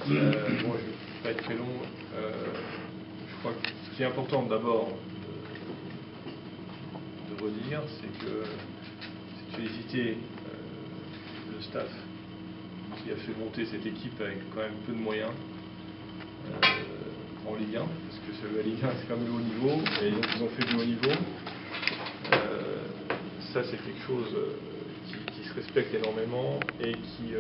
Bon, je ne vais pas être très long. Je crois que ce qui est important d'abord de redire, c'est de féliciter le staff qui a fait monter cette équipe avec quand même peu de moyens en Ligue 1, parce que la Ligue 1 c'est quand même le haut niveau, et donc ils ont fait du haut niveau. Ça c'est quelque chose qui se respecte énormément et qui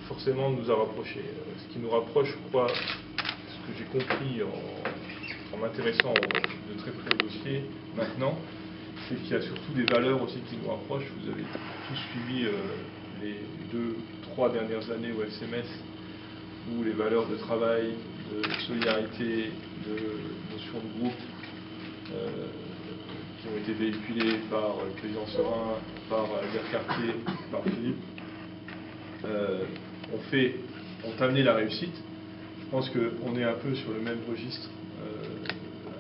forcément nous a rapprochés. Ce qui nous rapproche, je crois, ce que j'ai compris en m'intéressant de très près au dossier maintenant, c'est qu'il y a surtout des valeurs aussi qui nous rapprochent. Vous avez tous suivi les 2-3 dernières années au FCMS, où les valeurs de travail, de solidarité, de notion de groupe qui ont été véhiculées par le président Serin, par Albert Cartier, par Philippe, ont amené la réussite. Je pense qu'on est un peu sur le même registre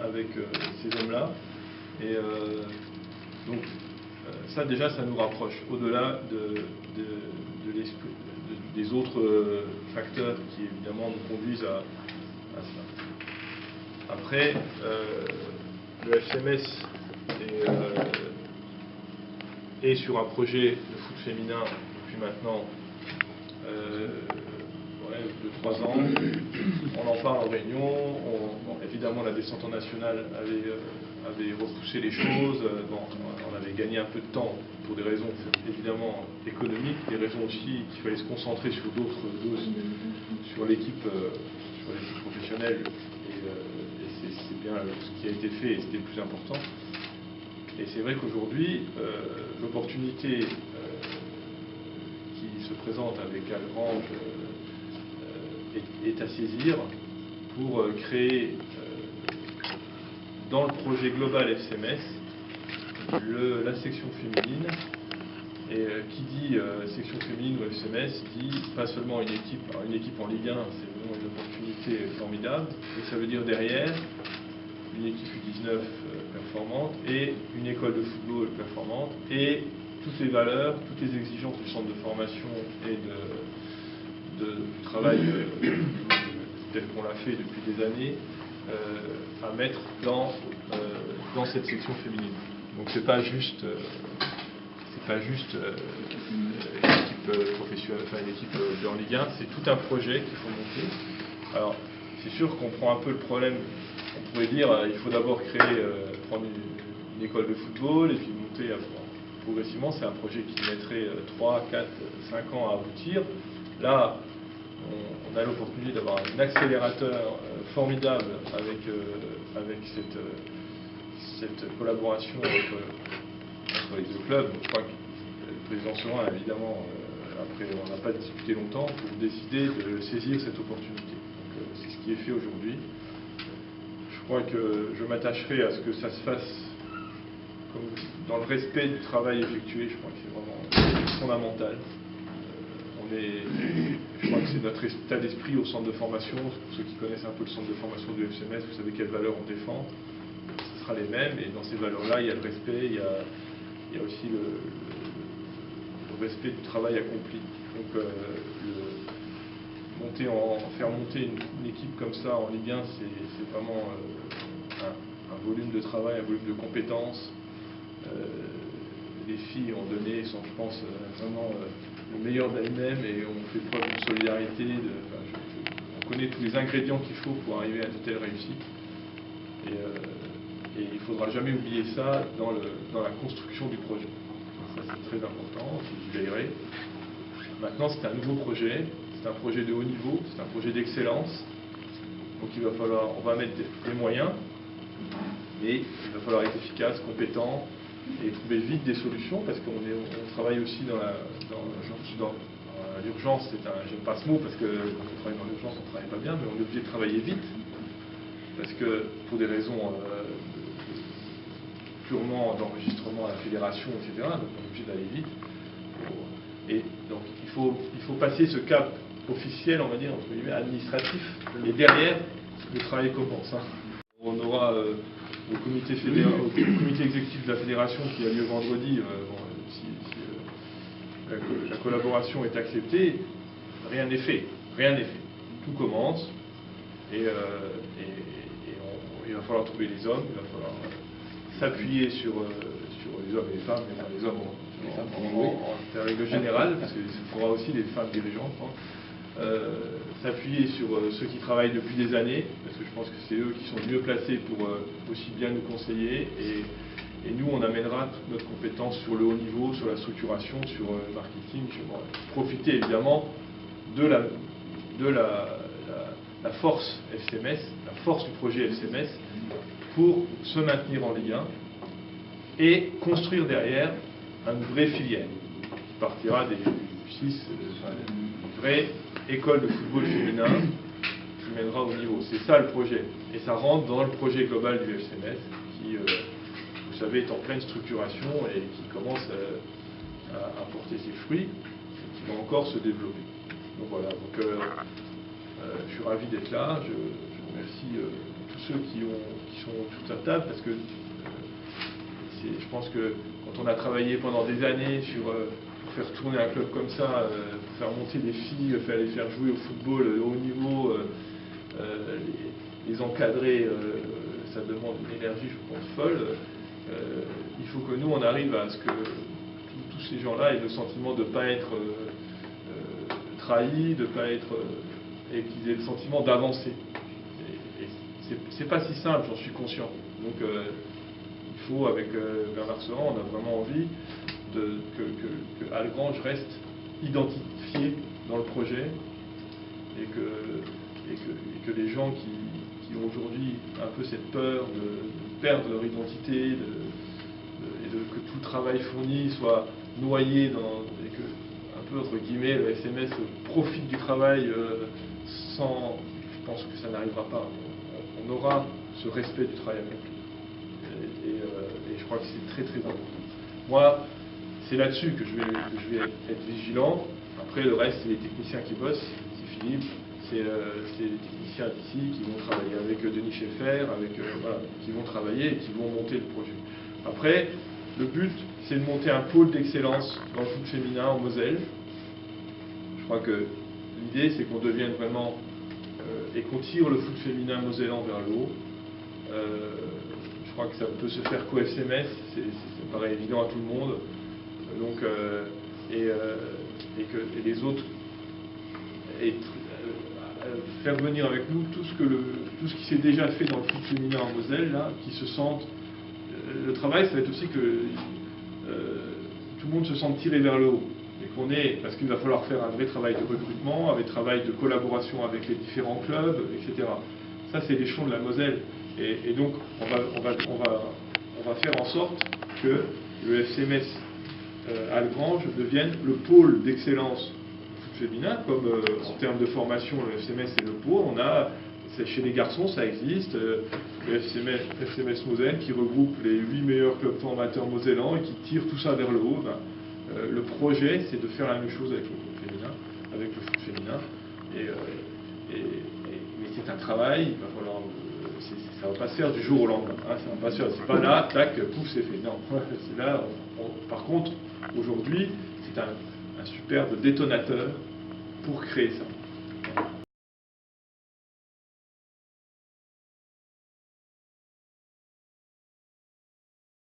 avec ces hommes-là. Et donc, ça déjà, ça nous rapproche, au-delà des autres facteurs qui évidemment nous conduisent à cela. Après, le FCMS est sur un projet de foot féminin depuis maintenant 2-3 ans. On en parle en réunion. Évidemment, la descente en nationale avait repoussé les choses. On avait gagné un peu de temps pour des raisons évidemment économiques, des raisons aussi qu'il fallait se concentrer sur d'autres, sur l'équipe professionnelle. Et c'est bien ce qui a été fait et c'était le plus important. Et c'est vrai qu'aujourd'hui, l'opportunité qui se présente avec Algrange est à saisir pour créer dans le projet global FCMS la section féminine. Et qui dit section féminine ou FCMS dit pas seulement une équipe. Alors une équipe en Ligue 1, c'est vraiment une opportunité formidable. Et ça veut dire derrière une équipe U19 performante et une école de football performante et toutes les valeurs, toutes les exigences du centre de formation et de travail tel qu'on l'a fait depuis des années à mettre dans cette section féminine. Donc c'est pas juste une équipe professionnelle, enfin une équipe en Ligue 1, c'est tout un projet qu'il faut monter. Alors c'est sûr qu'on prend un peu le problème, on pourrait dire il faut d'abord prendre une école de football et puis monter progressivement. C'est un projet qui mettrait 3, 4, 5 ans à aboutir. Là, on a l'opportunité d'avoir un accélérateur formidable avec cette collaboration entre les deux clubs. Je crois que le président Serin, évidemment, après on n'a pas discuté longtemps pour décider de saisir cette opportunité. Donc c'est ce qui est fait aujourd'hui. Je crois que je m'attacherai à ce que ça se fasse dans le respect du travail effectué. Je crois que c'est vraiment fondamental. Je crois que c'est notre état d'esprit au centre de formation. Pour ceux qui connaissent un peu le centre de formation du FCMS, vous savez quelles valeurs on défend. Ce sera les mêmes, et dans ces valeurs-là, il y a le respect, il y a aussi le respect du travail accompli. Donc, faire monter une équipe comme ça en Ligue 1, c'est vraiment un volume de travail, un volume de compétences. Les filles ont donné, je pense, vraiment le meilleur d'elles-mêmes et on fait preuve de solidarité. On connaît tous les ingrédients qu'il faut pour arriver à de telles réussites. Et il ne faudra jamais oublier ça dans la construction du projet. Ça, c'est très important, j'y veillerai. Maintenant, c'est un nouveau projet, c'est un projet de haut niveau, c'est un projet d'excellence. Donc on va mettre des moyens, mais il va falloir être efficace, compétent, et trouver vite des solutions, parce qu'on travaille aussi dans l'urgence. J'aime pas ce mot, parce que quand on travaille dans l'urgence, on ne travaille pas bien, mais on est obligé de travailler vite, parce que pour des raisons purement d'enregistrement à la fédération, etc., donc on est obligé d'aller vite. Et donc il faut passer ce cap officiel, on va dire, entre guillemets, administratif, et derrière, le travail commence. On aura au comité exécutif de la fédération qui a lieu vendredi, si la collaboration est acceptée, rien n'est fait. tout commence, et il va falloir trouver les hommes, il va falloir s'appuyer sur les hommes et les femmes, mais les hommes en règle générale, parce qu'il faudra aussi des femmes dirigeantes, s'appuyer sur ceux qui travaillent depuis des années, parce que je pense que c'est eux qui sont mieux placés pour aussi bien nous conseiller, et nous on amènera toute notre compétence sur le haut niveau, sur la structuration, sur le marketing, profiter évidemment de la force FCMS, la force du projet FCMS pour se maintenir en Ligue 1 et construire derrière une vraie filière qui partira des U6, une vraie école de football féminin qui mènera au niveau. C'est ça le projet. Et ça rentre dans le projet global du FCMS qui, vous savez, est en pleine structuration et qui commence à porter ses fruits et qui va encore se développer. Donc voilà, je suis ravi d'être là. Je remercie tous ceux qui sont tous à table parce que je pense que quand on a travaillé pendant des années pour faire tourner un club comme ça, pour faire monter des filles, les faire jouer au football au haut niveau, les encadrer, ça demande une énergie, je pense, folle. Il faut que nous, on arrive à ce que tous ces gens-là aient le sentiment de ne pas être trahis, de pas être, et qu'ils aient le sentiment d'avancer. Et c'est pas si simple, j'en suis conscient. Donc il faut, avec Bernard Seran, on a vraiment envie que Algrange reste identifié dans le projet et que les gens qui ont aujourd'hui un peu cette peur de perdre leur identité que tout le travail fourni soit noyé et que, un peu entre guillemets, le FCMS profite du travail sans... Je pense que ça n'arrivera pas. On aura ce respect du travail accompli. Et je crois que c'est très très important. Moi, c'est là-dessus que je vais être vigilant. Après, le reste, c'est les techniciens qui bossent. C'est Philippe, c'est les techniciens d'ici qui vont travailler avec Denis Schaeffer, qui vont travailler et qui vont monter le projet. Après, le but, c'est de monter un pôle d'excellence dans le foot féminin en Moselle. Je crois que l'idée, c'est qu'on devienne vraiment et qu'on tire le foot féminin mosellan vers le haut. Je crois que ça peut se faire qu'au FCMS, ça paraît évident à tout le monde. Donc, et les autres, faire venir avec nous tout ce qui s'est déjà fait dans le foot féminin en Moselle, là, qui se sentent. Le travail, ça va être aussi que tout le monde se sente tiré vers le haut. Et parce qu'il va falloir faire un vrai travail de recrutement, un vrai travail de collaboration avec les différents clubs, etc. Ça, c'est l'échelon de la Moselle. Et donc, on va faire en sorte que le FCMS Algrange devienne le pôle d'excellence du foot féminin, comme en termes de formation, le FCMS est le pôle. Chez les garçons, ça existe, le FCMS Moselle qui regroupe les 8 meilleurs clubs formateurs mosellans et qui tire tout ça vers le haut. Le projet, c'est de faire la même chose avec le foot féminin, mais c'est un travail, il va falloir, ça ne va pas se faire du jour au lendemain. Ça va pas se faire, c'est pas là, tac, pouf, c'est fait. Non, c'est là. Par contre, aujourd'hui, c'est un superbe détonateur pour créer ça.